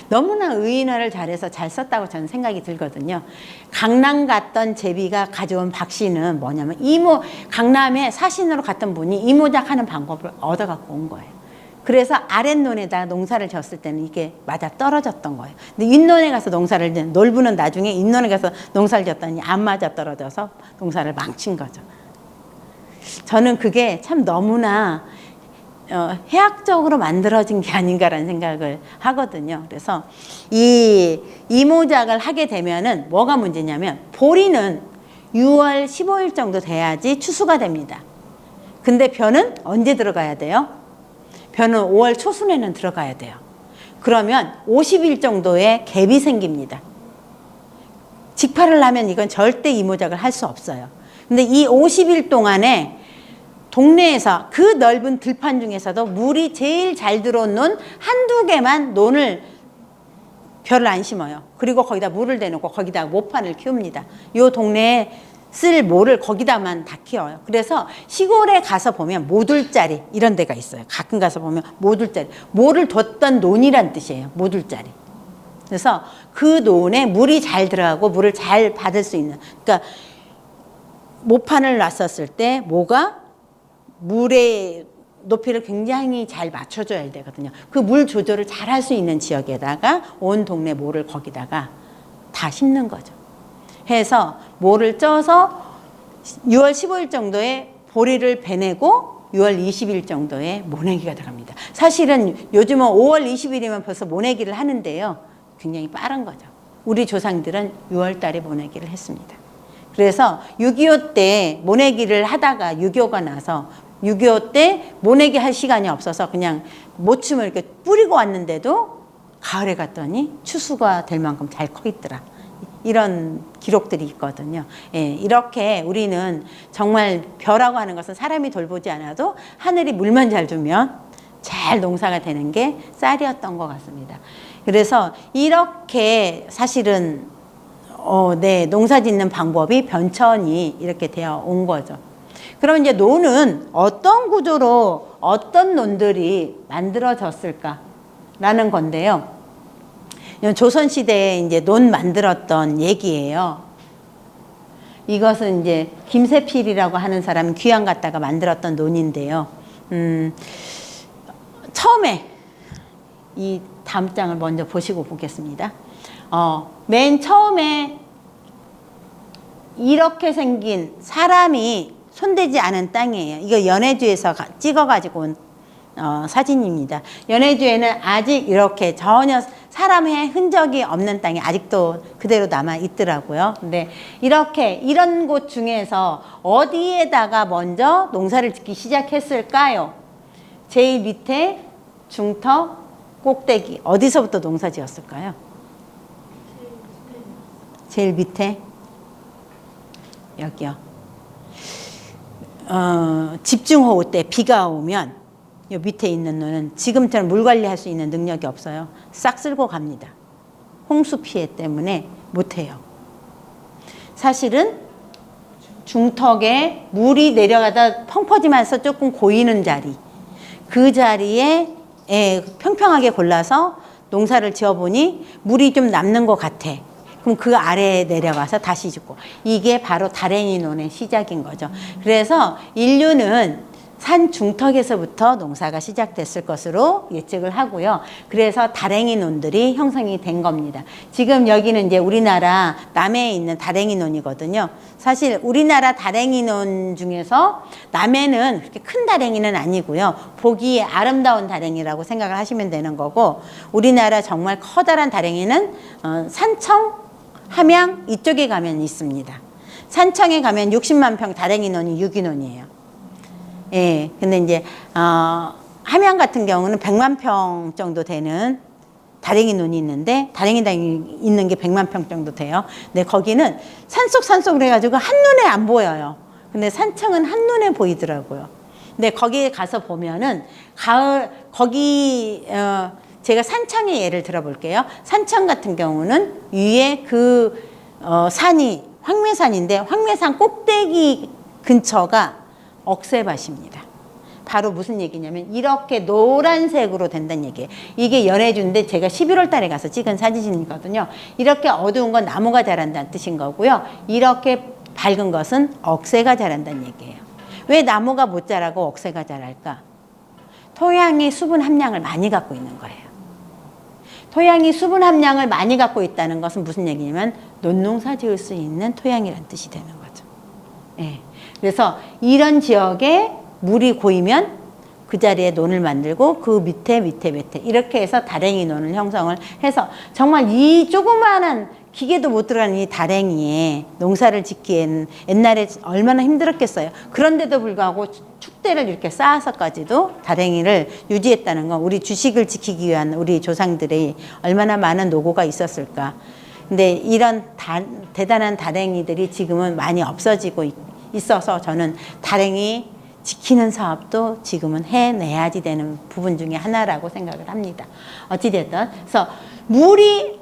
너무나 의인화를 잘해서 잘 썼다고 저는 생각이 들거든요. 강남 갔던 제비가 가져온 박씨는 뭐냐면 강남에 사신으로 갔던 분이 이모작 하는 방법을 얻어갖고 온 거예요. 그래서 아랫논에다 농사를 졌을 때는 이게 맞아 떨어졌던 거예요. 근데 윗논에 가서 놀부는 나중에 윗논에 가서 농사를 졌더니 안 맞아 떨어져서 농사를 망친 거죠. 저는 그게 참 너무나 해학적으로 만들어진 게 아닌가라는 생각을 하거든요. 그래서 이 이모작을 하게 되면은 뭐가 문제냐면 보리는 6월 15일 정도 돼야지 추수가 됩니다. 근데 벼는 언제 들어가야 돼요? 벼는 5월 초순에는 들어가야 돼요. 그러면 50일 정도의 갭이 생깁니다. 직파를 하면 이건 절대 이모작을 할 수 없어요. 근데 이 50일 동안에 동네에서 그 넓은 들판 중에서도 물이 제일 잘 들어온 논 한두 개만 벼를 안 심어요. 그리고 거기다 물을 대놓고 거기다 모판을 키웁니다. 이 동네에 쓸 모를 거기다만 다 키워요. 그래서 시골에 가서 보면 모둘자리 이런 데가 있어요. 가끔 가서 보면 모둘자리. 모를 뒀던 논이란 뜻이에요. 모둘자리. 그래서 그 논에 물이 잘 들어가고 물을 잘 받을 수 있는. 그러니까 모판을 놨었을 때 모가 물의 높이를 굉장히 잘 맞춰줘야 되거든요. 그 물 조절을 잘 할 수 있는 지역에다가 온 동네 모를 거기다가 다 심는 거죠. 해서 모를 쪄서 6월 15일 정도에 보리를 베내고 6월 20일 정도에 모내기가 들어갑니다. 사실은 요즘은 5월 20일이면 벌써 모내기를 하는데요. 굉장히 빠른 거죠. 우리 조상들은 6월 달에 모내기를 했습니다. 그래서 6.25 때 모내기를 하다가 6.25가 나서 6.25 때 모내기 할 시간이 없어서 그냥 모춤을 이렇게 뿌리고 왔는데도 가을에 갔더니 추수가 될 만큼 잘 커 있더라. 이런 기록들이 있거든요. 예, 이렇게 우리는 정말 벼라고 하는 것은 사람이 돌보지 않아도 하늘이 물만 잘 주면 잘 농사가 되는 게 쌀이었던 것 같습니다. 그래서 이렇게 사실은 농사 짓는 방법이 변천이 이렇게 되어 온 거죠. 그럼 이제 논은 어떤 구조로 어떤 논들이 만들어졌을까라는 건데요. 조선시대에 이제 논 만들었던 얘기예요. 이것은 이제 김세필이라고 하는 사람 귀양 갔다가 만들었던 논인데요. 처음에 이 다음 장을 먼저 보시고 보겠습니다. 맨 처음에 이렇게 생긴 사람이 손대지 않은 땅이에요. 이거 연해주에서 찍어가지고 온 사진입니다. 연해주에는 아직 이렇게 전혀 사람의 흔적이 없는 땅이 아직도 그대로 남아 있더라고요. 근데 이렇게 이런 곳 중에서 어디에다가 먼저 농사를 짓기 시작했을까요? 제일 밑에 중턱 꼭대기 어디서부터 농사 지었을까요? 제일 밑에 여기요. 집중호우 때 비가 오면 요 밑에 있는 논은 지금처럼 물 관리할 수 있는 능력이 없어요. 싹 쓸고 갑니다. 홍수 피해 때문에 못해요. 사실은 중턱에 물이 내려가다 펑퍼지면서 조금 고이는 자리, 그 자리에 평평하게 골라서 농사를 지어보니 물이 좀 남는 것 같아. 그럼 그 아래에 내려가서 다시 짓고, 이게 바로 다랭이 논의 시작인 거죠. 그래서 인류는 산 중턱에서부터 농사가 시작됐을 것으로 예측을 하고요. 그래서 다랭이 논들이 형성이 된 겁니다. 지금 여기는 이제 우리나라 남해에 있는 다랭이 논이거든요. 사실 우리나라 다랭이 논 중에서 남해는 그렇게 큰 다랭이는 아니고요. 보기에 아름다운 다랭이라고 생각을 하시면 되는 거고, 우리나라 정말 커다란 다랭이는 산청, 함양 이쪽에 가면 있습니다. 산청에 가면 60만 평 다랭이 논이 유기논이에요. 예, 근데 이제 함양 같은 경우는 100만 평 정도 되는 다랭이 논이 있는데, 다랭이 당이 있는 게 100만 평 정도 돼요. 근데 거기는 산속으로 해가지고 한눈에 안 보여요. 근데 산청은 한눈에 보이더라고요. 근데 거기에 가서 보면은 거기 제가 산청의 예를 들어볼게요. 산청 같은 경우는 위에 산이 황매산인데, 황매산 꼭대기 근처가 억새밭입니다. 바로 무슨 얘기냐면 이렇게 노란색으로 된다는 얘기예요. 이게 연해주인데 제가 11월 달에 가서 찍은 사진이거든요. 이렇게 어두운 건 나무가 자란다는 뜻인 거고요. 이렇게 밝은 것은 억새가 자란다는 얘기예요. 왜 나무가 못 자라고 억새가 자랄까? 토양이 수분 함량을 많이 갖고 있는 거예요. 토양이 수분 함량을 많이 갖고 있다는 것은 무슨 얘기냐면 논농사 지을 수 있는 토양이라는 뜻이 되는 거죠. 예. 그래서 이런 지역에 물이 고이면 그 자리에 논을 만들고 그 밑에 이렇게 해서 다랭이 논을 형성을 해서, 정말 이 조그마한 기계도 못 들어가는 이 다랭이에 농사를 짓기에는 옛날에 얼마나 힘들었겠어요. 그런데도 불구하고 축대를 이렇게 쌓아서까지도 다랭이를 유지했다는 건 우리 주식을 지키기 위한 우리 조상들의 얼마나 많은 노고가 있었을까. 근데 이런 대단한 다랭이들이 지금은 많이 없어지고 있어서 저는 다랭이 지키는 사업도 지금은 해내야지 되는 부분 중에 하나라고 생각을 합니다. 어찌됐든 그래서 물이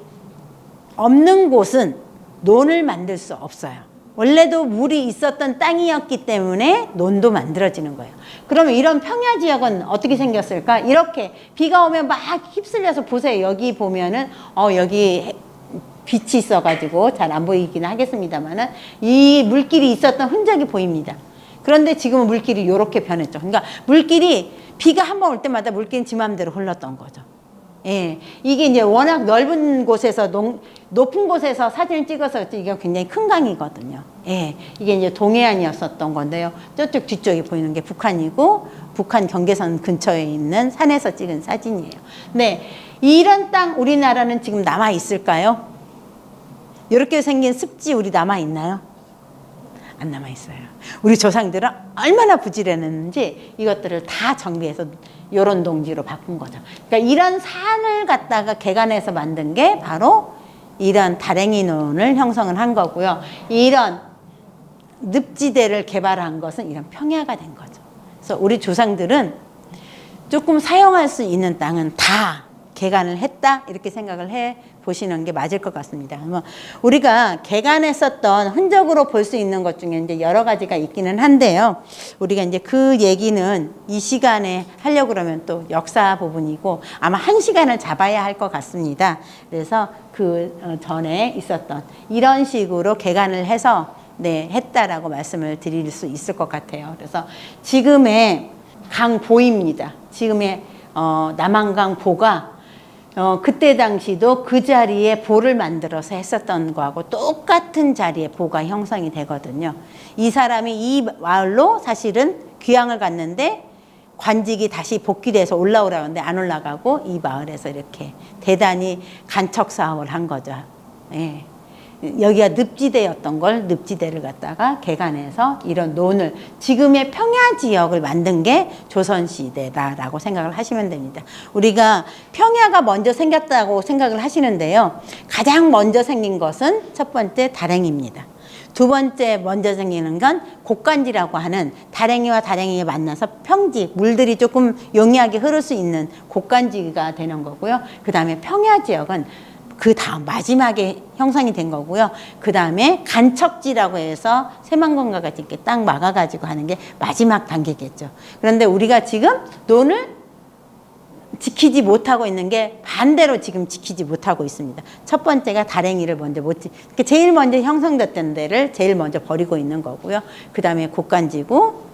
없는 곳은 논을 만들 수 없어요. 원래도 물이 있었던 땅이었기 때문에 논도 만들어지는 거예요. 그러면 이런 평야 지역은 어떻게 생겼을까? 이렇게 비가 오면 막 휩쓸려서 보세요. 여기 보면은 여기 빛이 있어가지고 잘 안 보이긴 하겠습니다만은 이 물길이 있었던 흔적이 보입니다. 그런데 지금은 물길이 이렇게 변했죠. 그러니까 물길이 비가 한 번 올 때마다 물길은 지 마음대로 흘렀던 거죠. 예, 이게 이제 워낙 넓은 곳에서 높은 곳에서 사진을 찍어서 이게 굉장히 큰 강이거든요. 예, 이게 이제 동해안이었었던 건데요. 저쪽 뒤쪽에 보이는 게 북한이고, 북한 경계선 근처에 있는 산에서 찍은 사진이에요. 네, 이런 땅 우리나라는 지금 남아 있을까요? 이렇게 생긴 습지 우리 남아 있나요? 안 남아 있어요. 우리 조상들은 얼마나 부지런했는지 이것들을 다 정비해서 요런 동지로 바꾼 거죠. 그러니까 이런 산을 갖다가 개간해서 만든 게 바로 이런 다랭이 논을 형성을 한 거고요. 이런 늪지대를 개발한 것은 이런 평야가 된 거죠. 그래서 우리 조상들은 조금 사용할 수 있는 땅은 다 개간을 했다 이렇게 생각을 해 보시는 게 맞을 것 같습니다. 우리가 개간했었던 흔적으로 볼 수 있는 것 중에 이제 여러 가지가 있기는 한데요. 우리가 이제 그 얘기는 이 시간에 하려고 그러면 또 역사 부분이고 아마 1시간을 잡아야 할 것 같습니다. 그래서 그 전에 있었던 이런 식으로 개간을 해서 했다라고 말씀을 드릴 수 있을 것 같아요. 그래서 지금의 강보입니다. 지금의 남한강 보가 그때 당시도 그 자리에 보를 만들어서 했었던 거하고 똑같은 자리에 보가 형성이 되거든요. 이 사람이 이 마을로 사실은 귀향을 갔는데 관직이 다시 복귀돼서 올라오라고 하는데 안 올라가고 이 마을에서 이렇게 대단히 간척 사업을 한 거죠. 예. 여기가 늪지대였던 걸 늪지대를 갖다가 개간해서 이런 논을 지금의 평야 지역을 만든 게 조선시대다라고 생각을 하시면 됩니다. 우리가 평야가 먼저 생겼다고 생각을 하시는데요. 가장 먼저 생긴 것은 첫 번째 다랭이입니다. 두 번째 먼저 생기는 건 곡간지라고 하는 다랭이와 다랭이가 만나서 평지, 물들이 조금 용이하게 흐를 수 있는 곡간지가 되는 거고요. 그 다음에 평야 지역은 그 다음 마지막에 형성이 된 거고요. 그 다음에 간척지라고 해서 새만금과 같이 이렇게 딱 막아가지고 하는 게 마지막 단계겠죠. 그런데 우리가 지금 논을 지키지 못하고 있는 게 반대로 지금 지키지 못하고 있습니다. 첫 번째가 다랭이를 먼저 제일 먼저 형성됐던 데를 제일 먼저 버리고 있는 거고요. 그 다음에 곡간지고,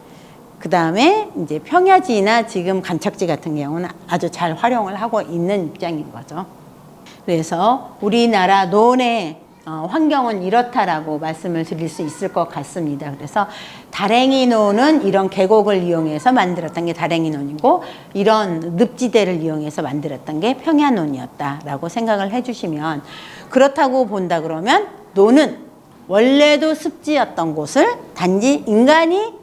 그 다음에 이제 평야지나 지금 간척지 같은 경우는 아주 잘 활용을 하고 있는 입장인 거죠. 그래서 우리나라 논의 환경은 이렇다라고 말씀을 드릴 수 있을 것 같습니다. 그래서 다랭이 논은 이런 계곡을 이용해서 만들었던 게 다랭이 논이고 이런 늪지대를 이용해서 만들었던 게 평야 논이었다라고 생각을 해주시면, 그렇다고 본다 그러면 논은 원래도 습지였던 곳을 단지 인간이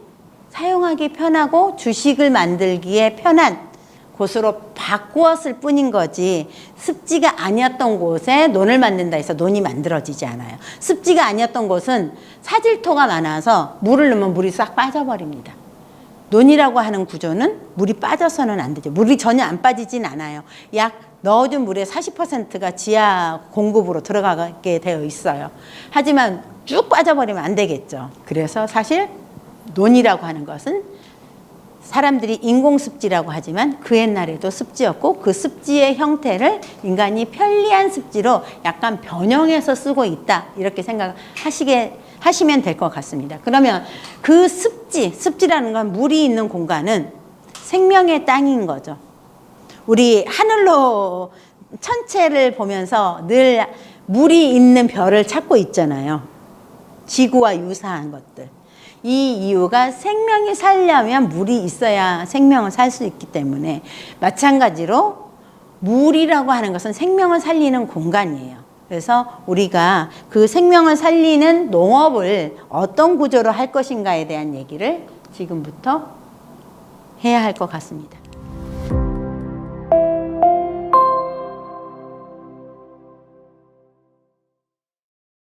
사용하기 편하고 주식을 만들기에 편한 곳으로 바꾸었을 뿐인 거지, 습지가 아니었던 곳에 논을 만든다 해서 논이 만들어지지 않아요. 습지가 아니었던 곳은 사질토가 많아서 물을 넣으면 물이 싹 빠져버립니다. 논이라고 하는 구조는 물이 빠져서는 안 되죠. 물이 전혀 안 빠지진 않아요. 약 넣어준 물의 40%가 지하 공급으로 들어가게 되어 있어요. 하지만 쭉 빠져버리면 안 되겠죠. 그래서 사실 논이라고 하는 것은 사람들이 인공습지라고 하지만 그 옛날에도 습지였고, 그 습지의 형태를 인간이 편리한 습지로 약간 변형해서 쓰고 있다 이렇게 생각하시면 될 것 같습니다. 그러면 그 습지라는 건 물이 있는 공간은 생명의 땅인 거죠. 우리 하늘로 천체를 보면서 늘 물이 있는 별을 찾고 있잖아요. 지구와 유사한 것들. 이 이유가 생명이 살려면 물이 있어야 생명을 살 수 있기 때문에, 마찬가지로 물이라고 하는 것은 생명을 살리는 공간이에요. 그래서 우리가 그 생명을 살리는 농업을 어떤 구조로 할 것인가에 대한 얘기를 지금부터 해야 할 것 같습니다.